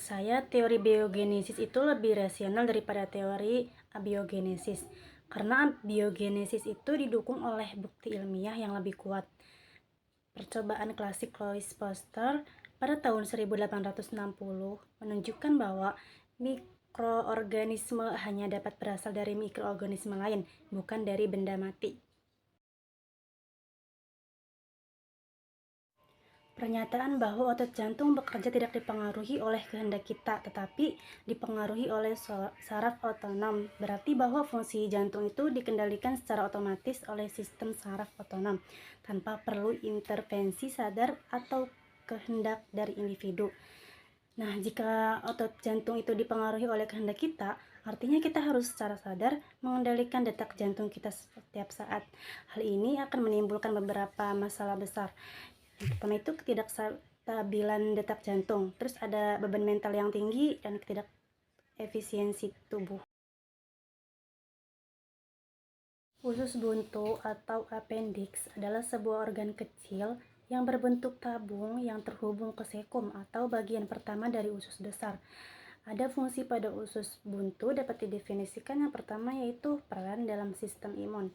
saya, teori biogenesis itu lebih rasional daripada teori abiogenesis. Karena biogenesis itu didukung oleh bukti ilmiah yang lebih kuat. Percobaan klasik Louis Pasteur pada tahun 1860 menunjukkan bahwa mikroorganisme hanya dapat berasal dari mikroorganisme lain, bukan dari benda mati. Pernyataan bahwa otot jantung bekerja tidak dipengaruhi oleh kehendak kita, tetapi dipengaruhi oleh saraf otonom. Berarti bahwa fungsi jantung itu dikendalikan secara otomatis oleh sistem saraf otonom, tanpa perlu intervensi sadar atau kehendak dari individu. Nah, jika otot jantung itu dipengaruhi oleh kehendak kita, artinya kita harus secara sadar mengendalikan detak jantung kita setiap saat. Hal ini akan menimbulkan beberapa masalah besar. Yang pertama itu ketidakstabilan detak jantung, terus ada beban mental yang tinggi dan efisiensi tubuh. Usus buntu atau appendix adalah sebuah organ kecil yang berbentuk tabung yang terhubung ke sekum atau bagian pertama dari usus besar. Ada fungsi pada usus buntu dapat didefinisikan. Yang pertama yaitu peran dalam sistem imun.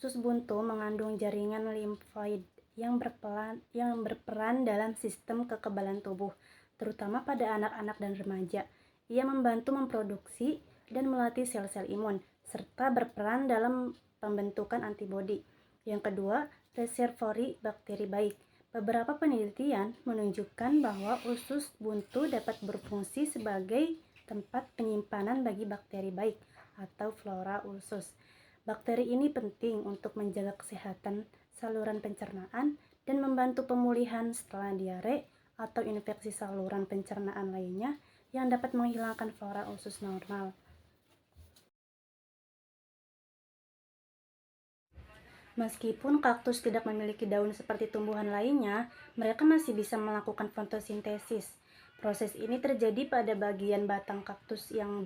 Usus buntu mengandung jaringan limfoid yang berperan dalam sistem kekebalan tubuh, terutama pada anak-anak dan remaja. Ia membantu memproduksi dan melatih sel-sel imun, serta berperan dalam pembentukan antibodi. Yang kedua, reservori bakteri baik. Beberapa penelitian menunjukkan bahwa usus buntu dapat berfungsi sebagai tempat penyimpanan bagi bakteri baik atau flora usus. Bakteri ini penting untuk menjaga kesehatan saluran pencernaan dan membantu pemulihan setelah diare atau infeksi saluran pencernaan lainnya yang dapat menghilangkan flora usus normal. Meskipun kaktus tidak memiliki daun seperti tumbuhan lainnya, mereka masih bisa melakukan fotosintesis. Proses ini terjadi pada bagian batang kaktus yang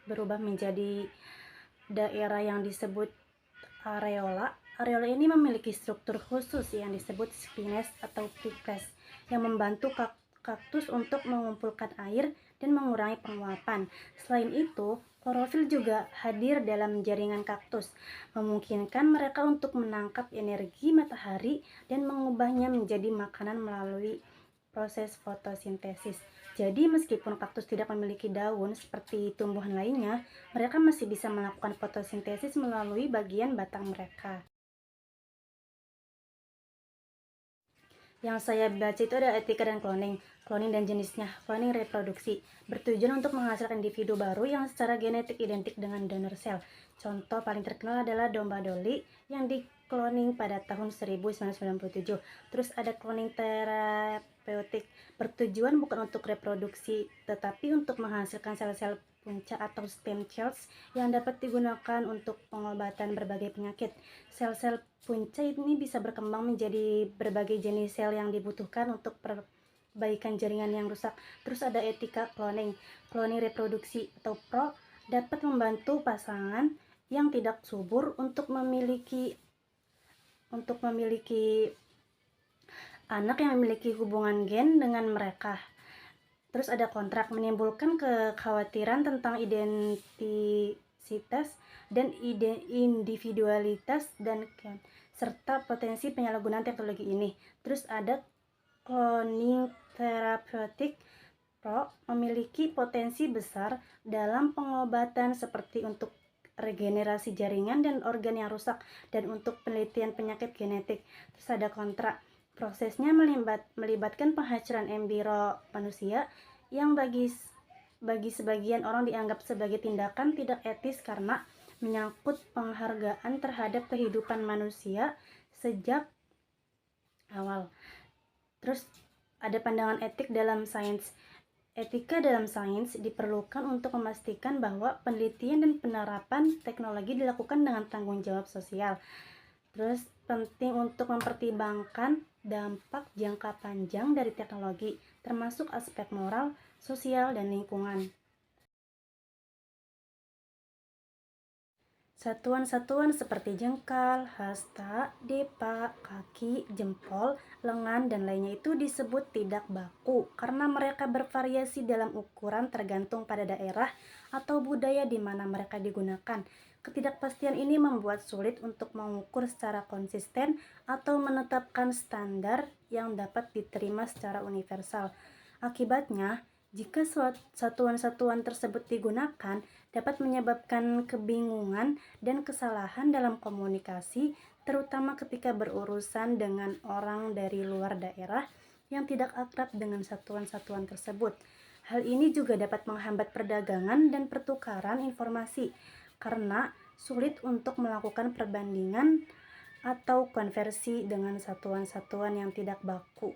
berubah menjadi daerah yang disebut areola. Areola ini memiliki struktur khusus yang disebut spines atau prickles yang membantu kaktus untuk mengumpulkan air dan mengurangi penguapan. Selain itu, klorofil juga hadir dalam jaringan kaktus, memungkinkan mereka untuk menangkap energi matahari dan mengubahnya menjadi makanan melalui proses fotosintesis. Jadi meskipun kaktus tidak memiliki daun seperti tumbuhan lainnya, mereka masih bisa melakukan fotosintesis melalui bagian batang mereka. Yang saya baca itu ada etika dan cloning. Cloning dan jenisnya. Cloning reproduksi bertujuan untuk menghasilkan individu baru yang secara genetik identik dengan donor sel. Contoh paling terkenal adalah domba Dolly yang dikloning pada tahun 1997. Terus ada cloning terapeutik, bertujuan bukan untuk reproduksi tetapi untuk menghasilkan sel-sel punca atau stem cells yang dapat digunakan untuk pengobatan berbagai penyakit. Sel-sel punca ini bisa berkembang menjadi berbagai jenis sel yang dibutuhkan untuk perbaikan jaringan yang rusak. Terus ada etika cloning. Cloning reproduksi atau pro dapat membantu pasangan yang tidak subur untuk memiliki anak yang memiliki hubungan gen dengan mereka. Terus ada kontrak, menimbulkan kekhawatiran tentang identitas dan individualitas dan serta potensi penyalahgunaan teknologi ini. Terus ada cloning therapeutic pro memiliki potensi besar dalam pengobatan seperti untuk regenerasi jaringan dan organ yang rusak dan untuk penelitian penyakit genetik. Terus ada kontra. Prosesnya melibatkan penghancuran embrio manusia yang bagi sebagian orang dianggap sebagai tindakan tidak etis karena menyangkut penghargaan terhadap kehidupan manusia sejak awal. Terus ada pandangan etik dalam sains. Etika dalam sains diperlukan untuk memastikan bahwa penelitian dan penerapan teknologi dilakukan dengan tanggung jawab sosial. Terus penting untuk mempertimbangkan dampak jangka panjang dari teknologi, termasuk aspek moral, sosial, dan lingkungan. Satuan-satuan seperti jengkal, hasta, depa, kaki, jempol, lengan, dan lainnya itu disebut tidak baku karena mereka bervariasi dalam ukuran tergantung pada daerah atau budaya di mana mereka digunakan. Ketidakpastian ini membuat sulit untuk mengukur secara konsisten atau menetapkan standar yang dapat diterima secara universal. Akibatnya, jika satuan-satuan tersebut digunakan, dapat menyebabkan kebingungan dan kesalahan dalam komunikasi, terutama ketika berurusan dengan orang dari luar daerah yang tidak akrab dengan satuan-satuan tersebut. Hal ini juga dapat menghambat perdagangan dan pertukaran informasi karena sulit untuk melakukan perbandingan atau konversi dengan satuan-satuan yang tidak baku.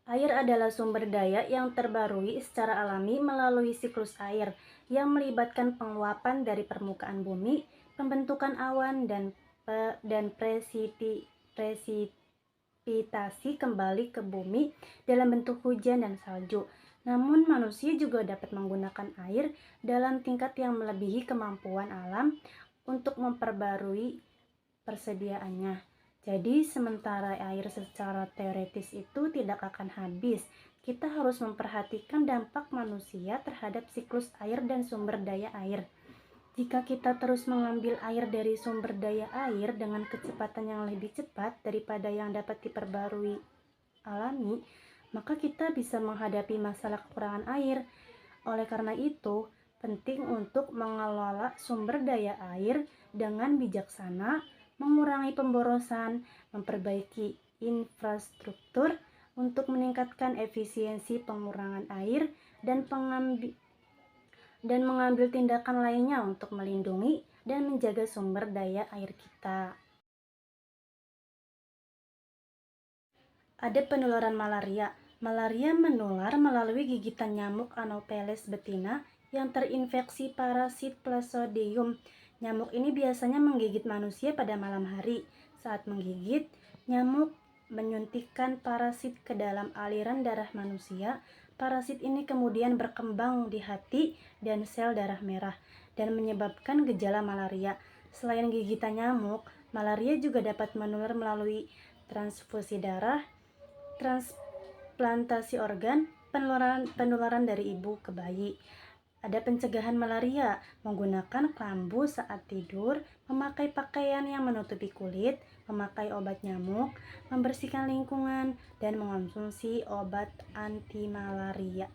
Air adalah sumber daya yang terbarui secara alami melalui siklus air yang melibatkan penguapan dari permukaan bumi, pembentukan awan, dan presipitasi kembali ke bumi dalam bentuk hujan dan salju. Namun manusia juga dapat menggunakan air dalam tingkat yang melebihi kemampuan alam untuk memperbarui persediaannya. Jadi, sementara air secara teoretis itu tidak akan habis, kita harus memperhatikan dampak manusia terhadap siklus air dan sumber daya air. Jika kita terus mengambil air dari sumber daya air dengan kecepatan yang lebih cepat daripada yang dapat diperbarui alami, maka kita bisa menghadapi masalah kekurangan air. Oleh karena itu, penting untuk mengelola sumber daya air dengan bijaksana, mengurangi pemborosan, memperbaiki infrastruktur untuk meningkatkan efisiensi pengurangan air, dan mengambil tindakan lainnya untuk melindungi dan menjaga sumber daya air kita. Ada penularan malaria. Malaria menular melalui gigitan nyamuk Anopheles betina yang terinfeksi parasit Plasmodium. Nyamuk ini biasanya menggigit manusia pada malam hari. Saat menggigit, nyamuk menyuntikkan parasit ke dalam aliran darah manusia. Parasit ini kemudian berkembang di hati dan sel darah merah dan menyebabkan gejala malaria. Selain gigitan nyamuk, malaria juga dapat menular melalui transfusi darah, transplantasi organ, penularan dari ibu ke bayi. Ada pencegahan malaria, menggunakan kelambu saat tidur, memakai pakaian yang menutupi kulit, memakai obat nyamuk, membersihkan lingkungan, dan mengonsumsi obat anti malaria.